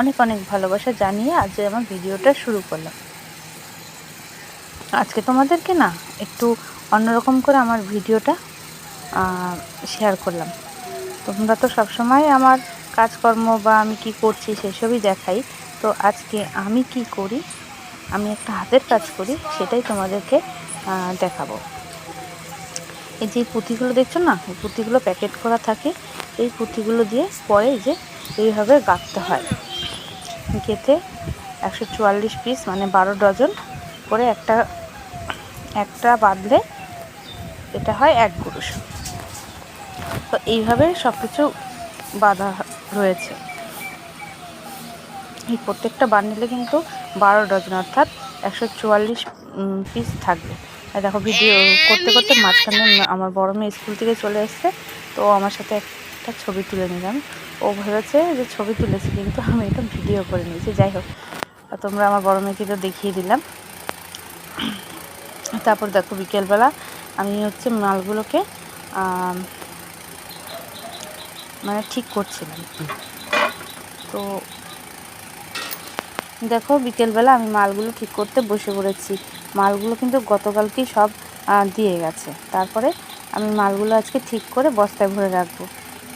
অনেক অনেক ভালোবাসা জানিয়ে আজ আমার ভিডিওটা শুরু করলাম। আজকে তোমাদেরকে না একটু অন্যরকম করে আমার ভিডিওটা শেয়ার করলাম। তোমরা তো সবসময় আমার কাজকর্ম বা আমি কি করছি সেসবই দেখাই। তো আজকে আমি কি করি, আমি একটা হাতের কাজ করি, সেটাই তোমাদেরকে দেখাবো। এই যে পুঁথিগুলো দেখছো না, এই পুঁথিগুলো প্যাকেট করা থাকে। এই পুঁথিগুলো দিয়ে পরে যে এইভাবে গাঁথতে হয়। গেঁথে 144 পিস মানে 12 ডজন করে একটা বাঁধলে এটা হয় 1 গুরুশ। তো এইভাবে সব কিছু বাঁধা রয়েছে। এই প্রত্যেকটা বান্ডিলে কিন্তু 12 ডজন অর্থাৎ 144 পিস থাকবে। আর দেখো ভিডিও করতে করতে মাঝখানে আমার বড় মেয়ে স্কুল থেকে চলে এসছে, তো আমার সাথে একটা ছবি তুলে নিলাম। ও ভেবেছে যে ছবি তুলেছি, কিন্তু আমি এটা ভিডিও করে নিয়েছি। যাই হোক, তোমরা আমার বড় মেয়েকে তো দেখিয়ে দিলাম। তারপর দেখো বিকেলবেলা আমি হচ্ছে মালগুলোকে মানে ঠিক করছিলাম। তো দেখো বিকেলবেলা আমি মালগুলো ঠিক করতে বসে পড়েছি। মালগুলো কিন্তু গতকালকেই সব দিয়ে গেছে। তারপরে আমি মালগুলো আজকে ঠিক করে বস্তায় ভরে রাখবো।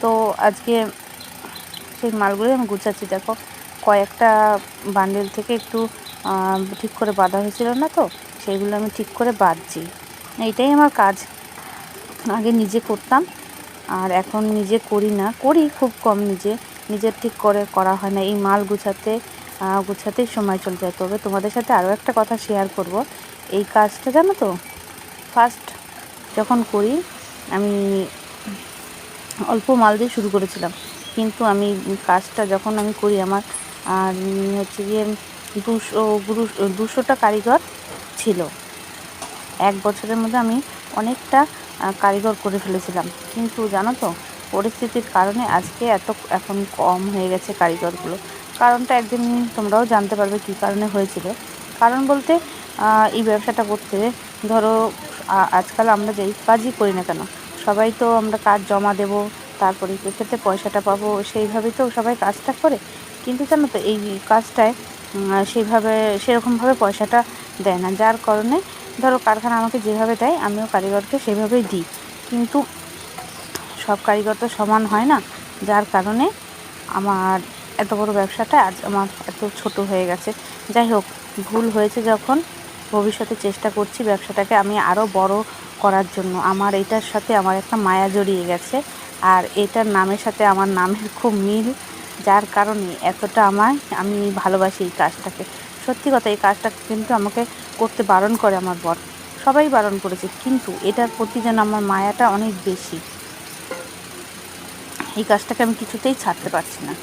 তো আজকে সেই মালগুলোই আমি গুছাচ্ছি। দেখো কয়েকটা বান্ডেল থেকে একটু ঠিক করে বাঁধা হয়েছিল না, তো সেইগুলো আমি ঠিক করে বাঁধছি। এইটাই আমার কাজ। আগে নিজে করতাম, আর এখন নিজে করি না, করি খুব কম। নিজের ঠিক করে করা হয় না। এই মাল গুছাতেই সময় চলে যায়। তবে তোমাদের সাথে আরও একটা কথা শেয়ার করব। এই কাজটা জানো তো, ফার্স্ট যখন করি আমি অল্প মাল দিয়ে শুরু করেছিলাম, কিন্তু আমি কাজটা যখন আমি করি আমার হচ্ছে গিয়ে 200টা কারিগর ছিল। 1 বছরের মধ্যে আমি অনেকটা কারিগর করে ফেলেছিলাম। কিন্তু জানো তো, পরিস্থিতির কারণে আজকে এখন কম হয়ে গেছে কারিগরগুলো। কারণটা একদিন তোমরাও জানতে পারবে কী কারণে হয়েছিল। কারণ বলতে এই ব্যবসাটা করতে ধরো আজকাল আমরা যেই কাজই করি না কেন, সবাই তো আমরা কাজ জমা দেব, তারপরে ক্ষেত্রে পয়সাটা পাবো, সেইভাবেই তো সবাই কাজটা করে। কিন্তু জানো তো, এই কাজটায় সেরকমভাবে পয়সাটা দেয় না। যার কারণে ধরো কারখানা আমাকে যেভাবে দেয় আমিও কারিগরকে সেভাবেই দিই, কিন্তু সব কারিগর তো সমান হয় না। যার কারণে আমার এত বড় ব্যবসাটা আজ আমার এত ছোট হয়ে গেছে। যাই হোক, ভুল হয়েছে যখন, ভবিষ্যতে চেষ্টা করছি ব্যবসাটাকে আমি আরও বড় করার জন্য। আমার এটার সাথে আমার একটা মায়া জড়িয়ে গেছে, আর এটার নামের সাথে আমার নামের খুব মিল। যার কারণে এতটা আমি ভালোবাসি এই কাজটাকে। সত্যি কথা, এই কাজটা কিন্তু আমাকে করতে বারণ করে আমার বর, সবাই বারণ করেছে, কিন্তু এটার প্রতি যেন আমার মায়াটা অনেক বেশি। এই কাজটাকে আমি কিছুতেই ছাড়তে পারছি না,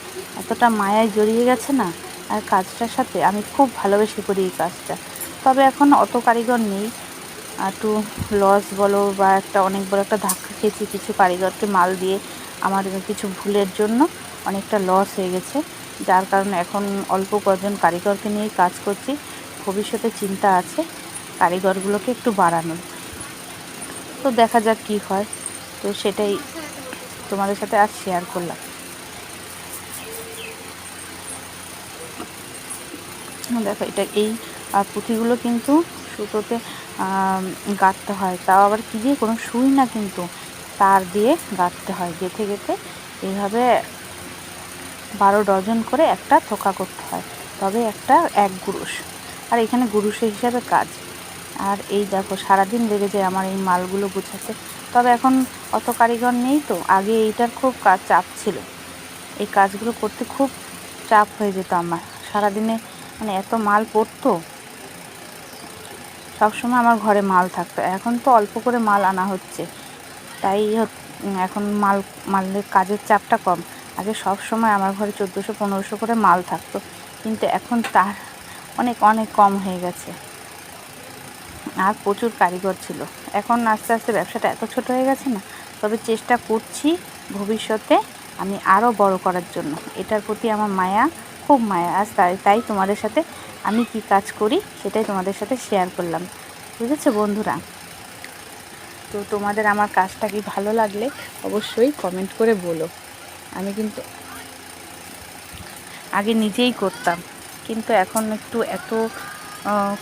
এতটা মায়ায় জড়িয়ে গেছে না। আর কাজটার সাথে আমি খুব ভালোবেসে করি এই কাজটা। তবে এখন অত কারিগর নেই, একটু লস বলো বা অনেক বড় একটা ধাক্কা খেয়েছি কিছু কারিগরকে মাল দিয়ে। আমার কিছু ভুলের জন্য অনেকটা লস হয়ে গেছে, যার কারণে এখন অল্প কজন কারিগরকে নিয়েই কাজ করছি। ভবিষ্যতে চিন্তা আছে কারিগরগুলোকে একটু বাড়ানোর। তো দেখা যাক কী হয়। তো সেটাই তোমাদের সাথে আজ শেয়ার করলাম। দেখো এই পুঁথিগুলো কিন্তু সুতোতে গাঁথতে হয়, তাও আবার কী দিয়ে, কোনো সুই না, কিন্তু তার দিয়ে গাঁথতে হয়। গেঁথে এইভাবে 12 ডজন করে একটা থোকা করতে হয়, তবে একটা 1 গুরুশ। আর এখানে গুরুশের হিসাবে কাজ। আর এই দেখো সারাদিন লেগে যায় আমার এই মালগুলো গুছাতে। তবে এখন অত কারিগর নেই, তো আগে এইটার খুব চাপ ছিল। এই কাজগুলো করতে খুব চাপ হয়ে যেত আমার। সারাদিনে মানে এত মাল পড়তো, সবসময় আমার ঘরে মাল থাকতো। এখন তো অল্প করে মাল আনা হচ্ছে, তাই এখন মালের কাজের চাপটা কম। আগে সব সময় আমার ঘরে 1400-1500 করে মাল থাকতো, কিন্তু এখন তার অনেক অনেক কম হয়ে গেছে। আর প্রচুর কারিগর ছিল। এখন আস্তে আস্তে ব্যবসাটা এত ছোট হয়ে গেছে না, তবে চেষ্টা করছি ভবিষ্যতে আমি আরও বড় করার জন্য। এটার প্রতি আমার মায়া, খুব মায়া। আজ তাই তোমাদের সাথে আমি কি কাজ করি সেটাই তোমাদের সাথে শেয়ার করলাম। বুঝেছো বন্ধুরা? তো তোমাদের আমার কাজটা কি ভালো লাগলে অবশ্যই কমেন্ট করে বলো। আমি কিন্তু আগে নিজেই করতাম, কিন্তু এখন একটু এত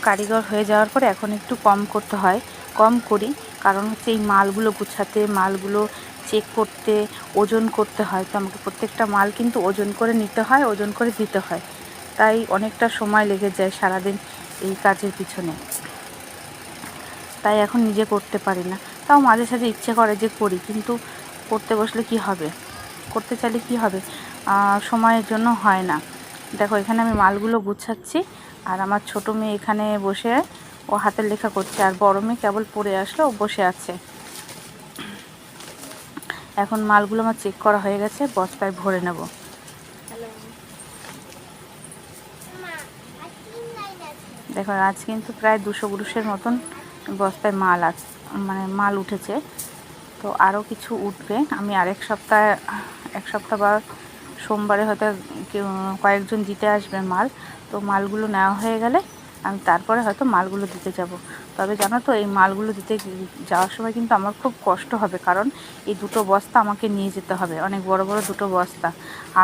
কারিগর হয়ে যাওয়ার পরে এখন একটু কম করতে হয়, কম করি। কারণ হচ্ছে এই মালগুলো গুছাতে, মালগুলো চেক করতে, ওজন করতে হয়। তো আমাকে প্রত্যেকটা মাল কিন্তু ওজন করে নিতে হয়, ওজন করে দিতে হয়। তাই অনেকটা সময় লেগে যায় সারাদিন এই কাজের পিছনে। তাই এখন নিজে করতে পারি না। তাও মাঝে সাঝে ইচ্ছে করে যে করি, কিন্তু করতে বসলে কি হবে, করতে চাইলে কি হবে, সময়ের জন্য হয় না। দেখো এখানে আমি মালগুলো গুছাচ্ছি, আর আমার ছোটো মেয়ে এখানে বসে ও হাতের লেখা করছে, আর বড় মেয়ে কেবল পড়ে আসলো, ও বসে আছে। এখন মালগুলো আমার চেক করা হয়ে গেছে, বস্তায় ভরে নেব। দেখো আজ কিন্তু প্রায় 200 ব্রুশের মতন বস্তায় মাল আছে, মানে মাল উঠেছে। তো আরও কিছু উঠবে। আমি আরেক এক সপ্তাহ বা সোমবারে হয়তো কয়েকজন দিতে আসবে মাল। তো মালগুলো নেওয়া হয়ে গেলে আমি তারপরে হয়তো মালগুলো দিতে যাব। তবে জানো তো, এই মালগুলো দিতে যাওয়ার সময় কিন্তু আমার খুব কষ্ট হবে, কারণ এই 2টো বস্তা আমাকে নিয়ে যেতে হবে, অনেক বড় বড় 2টো বস্তা।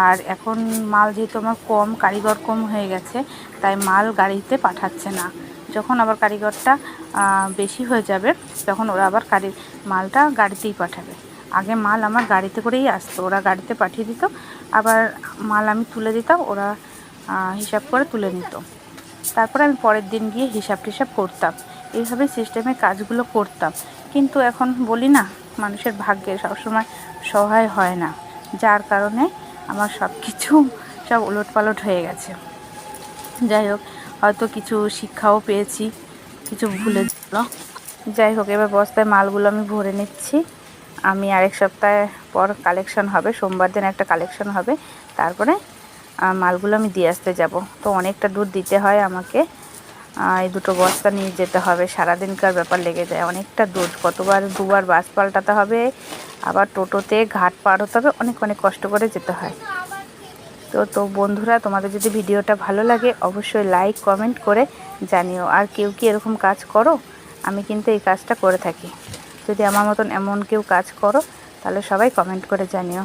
আর এখন মাল যেহেতু আমার কম, কারিগর কম হয়ে গেছে, তাই মাল গাড়িতে পাঠাচ্ছে না। যখন আবার কারিগরটা বেশি হয়ে যাবে, তখন ওরা আবার মালটা গাড়িতেই পাঠাবে। আগে মাল আমার গাড়িতে করেই আসতো, ওরা গাড়িতে পাঠিয়ে দিত, আবার মাল আমি তুলে দিতাম, ওরা হিসাব করে তুলে নিত। তারপরে আমি পরের দিন গিয়ে হিসাব টিসাব করতাম। এইভাবে সিস্টেমে কাজগুলো করতাম। কিন্তু এখন বলি না, মানুষের ভাগ্যে সবসময় সহায় হয় না, যার কারণে আমার সব ওলটপালট হয়ে গেছে। যাই হোক, হয়তো কিছু শিক্ষাও পেয়েছি, কিছু ভুলে গেল। যাই হোক, এবার বস্তায় মালগুলো আমি ভরে নিচ্ছি। আমি আরেক সপ্তাহ পর কালেকশন হবে, সোমবার দিন একটা কালেকশন হবে, তারপরে মালগুলো আমি দিয়ে আসতে যাব। তো অনেকটা দূর দিতে হয় আমাকে, এই 2টো বস্তা নিয়ে যেতে হবে, সারাদিনকার ব্যাপার লেগে যায়, অনেকটা দূর। দুবার বাস পাল্টাতে হবে, আবার টোটোতে ঘাট পার হতে হবে, অনেক কষ্ট করে যেতে হয়। তো বন্ধুরা, তোমাদের যদি ভিডিওটা ভালো লাগে অবশ্যই লাইক কমেন্ট করে জানিও। আর কেউ কি এরকম কাজ করো? আমি কিন্তু এই কাজটা করে থাকি। যদি আমার মতন এমন কেউ কাজ করো, তাহলে সবাই কমেন্ট করে জানিও।